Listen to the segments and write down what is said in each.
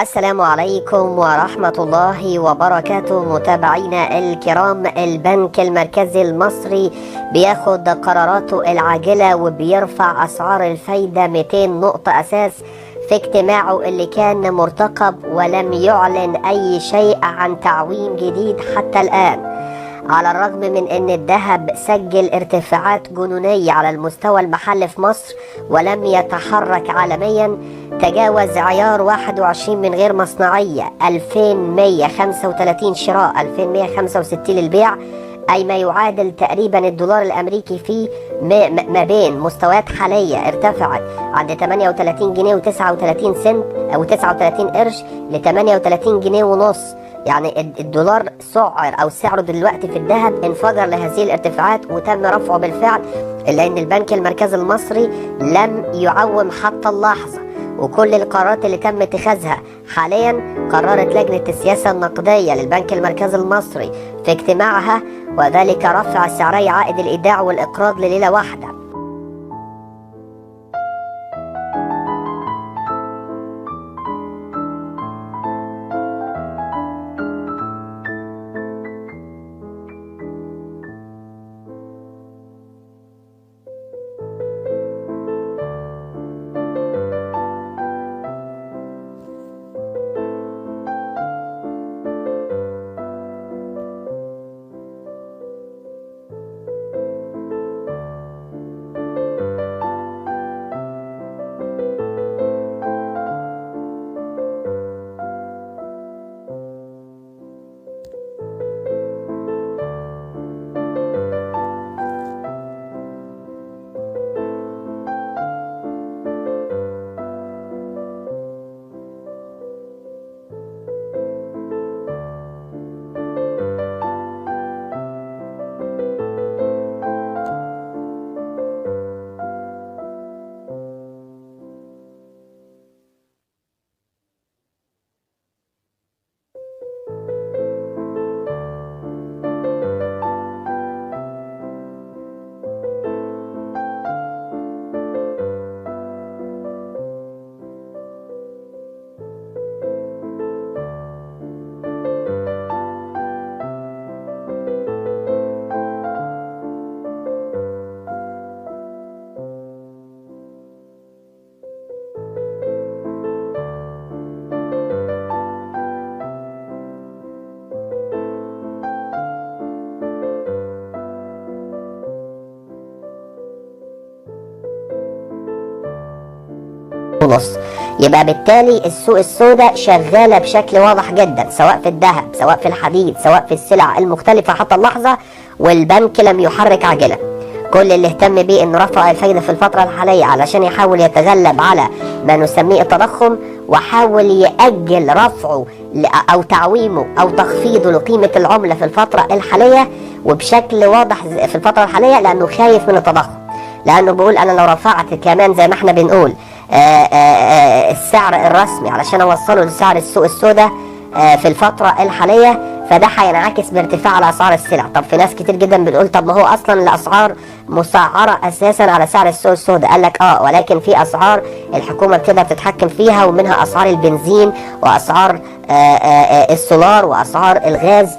السلام عليكم ورحمة الله وبركاته. متابعينا الكرام، البنك المركزي المصري بياخد قراراته العاجلة وبيرفع أسعار الفايدة 200 نقطة أساس في اجتماعه اللي كان مرتقب، ولم يعلن أي شيء عن تعويم جديد حتى الآن، على الرغم من ان الذهب سجل ارتفاعات جنونية على المستوى المحلي في مصر ولم يتحرك عالميا. تجاوز عيار 21 من غير مصنعية 2135 شراء، 2165 للبيع، أي ما يعادل تقريبا الدولار الأمريكي في ما بين مستويات حالية ارتفعت عند 38 جنيه و39 سنت أو 39 قرش ل 38 جنيه ونص. يعني الدولار سعره دلوقتي في الذهب انفجر لهذه الارتفاعات وتم رفعه بالفعل، إلا أن البنك المركزي المصري لم يعوم حتى اللحظة. وكل القرارات اللي تم اتخاذها حاليا قررت لجنة السياسة النقدية للبنك المركزي المصري في اجتماعها، وذلك رفع سعري عائد الإيداع والإقراض لليلة واحدة. ونص. يبقى بالتالي السوق السوداء شغالة بشكل واضح جدا، سواء في الذهب، سواء في الحديد، سواء في السلع المختلفة حتى اللحظة، والبنك لم يحرك عاجلا. كل اللي اهتم بيه انه رفع الفايدة في الفترة الحالية علشان يحاول يتغلب على ما نسميه التضخم، وحاول يأجل رفعه او تعويمه او تخفيضه لقيمة العملة في الفترة الحالية وبشكل واضح في الفترة الحالية، لانه خايف من التضخم، لانه بيقول انا لو رفعت كمان زي ما احنا بنقول السعر الرسمي علشان اوصله لسعر السوق السوداء في الفترة الحالية، فده هينعكس بارتفاع على اسعار السلع. طب في ناس كتير جدا بتقول طب ما هو اصلا الاسعار مسعرة اساسا على سعر السوق السوداء. قال لك ولكن في اسعار الحكومة بتقدر تتحكم فيها، ومنها اسعار البنزين واسعار السولار واسعار الغاز،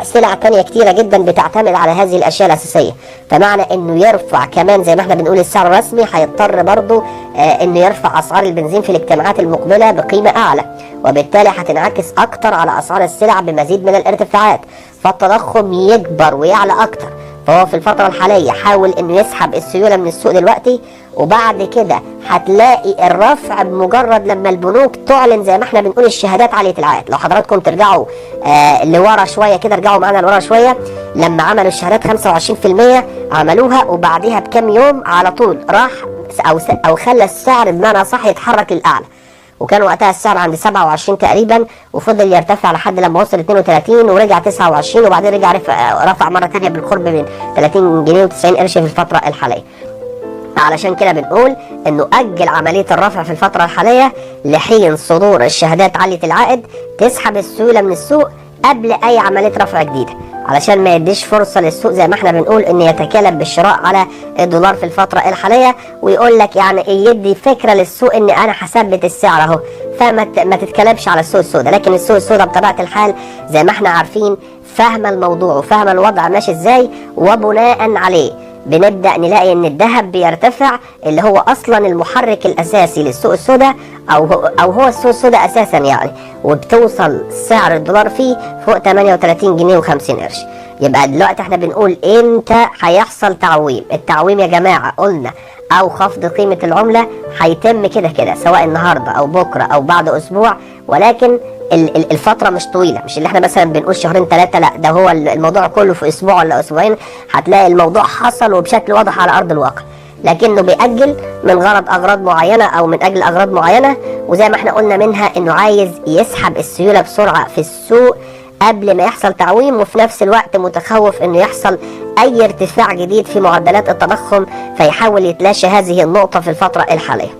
سلع تانية كتيرة جدا بتعتمد على هذه الاشياء الاساسية. فمعنى انه يرفع كمان زي ما احنا بنقول السعر الرسمي، هيضطر برضو انه يرفع اسعار البنزين في الاجتماعات المقبلة بقيمة اعلى، وبالتالي هتنعكس اكتر على اسعار السلع بمزيد من الارتفاعات، فالتضخم يكبر ويعلى اكتر. فهو في الفترة الحالية حاول انه يسحب السيولة من السوق دلوقتي، وبعد كده هتلاقي الرفع بمجرد لما البنوك تعلن زي ما احنا بنقول الشهادات عالية العائد. لو حضراتكم ترجعوا لورا شوية كده، ارجعوا معانا لورا شوية، لما عملوا الشهادات 25% عملوها، وبعدها بكم يوم على طول راح او خلى السعر بمعنى صح يتحرك للأعلى، وكان وقتها السعر عند 27 تقريبا، وفضل يرتفع لحد لما وصل 32 ورجع 29، وبعدين رجع رفع مرة تانية بالقرب من 30 جنيه و90 قرش في الفترة الحالية. علشان كده بنقول انه اجل عملية الرفع في الفترة الحالية لحين صدور الشهادات عالية العائد تسحب السيولة من السوق قبل اي عملية رفع جديدة، علشان ما يديش فرصة للسوق زي ما احنا بنقول ان يتكالب بالشراء على الدولار في الفترة الحالية، ويقول لك يعني يدي فكرة للسوق ان انا هثبت السعر اهو، فما تتكلبش على السوق السوداء. لكن السوق السوداء بطبيعة الحال زي ما احنا عارفين فاهم الموضوع وفاهم الوضع ماشي ازاي، وبناء عليه بنبدأ نلاقي ان الذهب بيرتفع، اللي هو اصلا المحرك الاساسي للسوق السوداء او هو السوق السوداء اساسا يعني، وبتوصل سعر الدولار فيه فوق 38 جنيه و50 قرش. يبقى دلوقتي احنا بنقول امتى هيحصل تعويم؟ التعويم يا جماعة قلنا او خفض قيمة العملة هيتم كده كده سواء النهاردة او بكرة او بعد اسبوع، ولكن الفترة مش طويلة، مش اللي احنا مثلا بنقول شهرين ثلاثة، لا ده هو الموضوع كله في اسبوع ولا اسبوعين هتلاقي الموضوع حصل وبشكل واضح على ارض الواقع، لكنه بيأجل من اغراض معينة او من اجل اغراض معينة. وزي ما احنا قلنا منها انه عايز يسحب السيولة بسرعة في السوق قبل ما يحصل تعويم، وفي نفس الوقت متخوف انه يحصل اي ارتفاع جديد في معدلات التضخم فيحاول يتلاشى هذه النقطة في الفترة الحالية.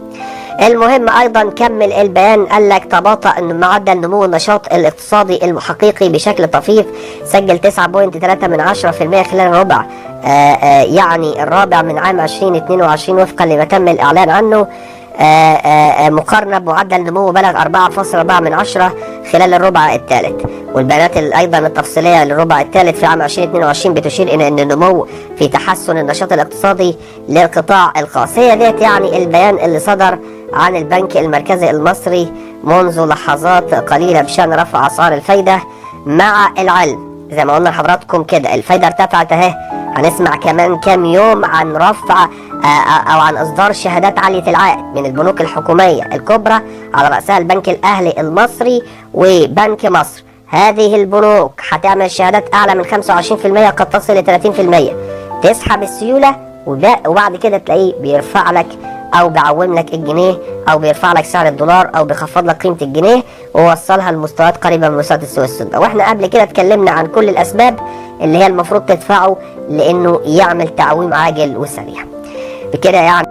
المهم ايضا كمل البيان، قال لك تباطأ ان معدل نمو النشاط الاقتصادي الحقيقي بشكل طفيف، سجل 9.3% خلال الربع يعني الرابع من عام 2022 وفقا لما تم الاعلان عنه، مقارنة بمعدل نمو بلغ 4.4% خلال الربع الثالث. والبيانات ايضا التفصيلية للربع الثالث في عام 2022 بتشير الى ان النمو في تحسن النشاط الاقتصادي للقطاع الخاص. هي ديت يعني البيان اللي صدر عن البنك المركزي المصري منذ لحظات قليلة بشأن رفع اسعار الفايدة، مع العلم زي ما قلنا لحضراتكم كده الفايدة ارتفعت اهي. هنسمع كمان كام يوم عن رفع او عن اصدار شهادات عالية العائد من البنوك الحكومية الكبرى على رأسها البنك الاهلي المصري وبنك مصر. هذه البنوك هتعمل شهادات اعلى من 25% قد تصل ل 30%، تسحب السيولة وبعد كده تلاقيه بيرفع لك او بيعوم لك الجنيه او بيرفع لك سعر الدولار او بيخفض لك قيمة الجنيه ووصلها لمستويات قريبة من مستويات السوق السوداء. واحنا قبل كده اتكلمنا عن كل الاسباب اللي هي المفروض تدفعه لانه يعمل تعويم عاجل وسريع. بكده يعني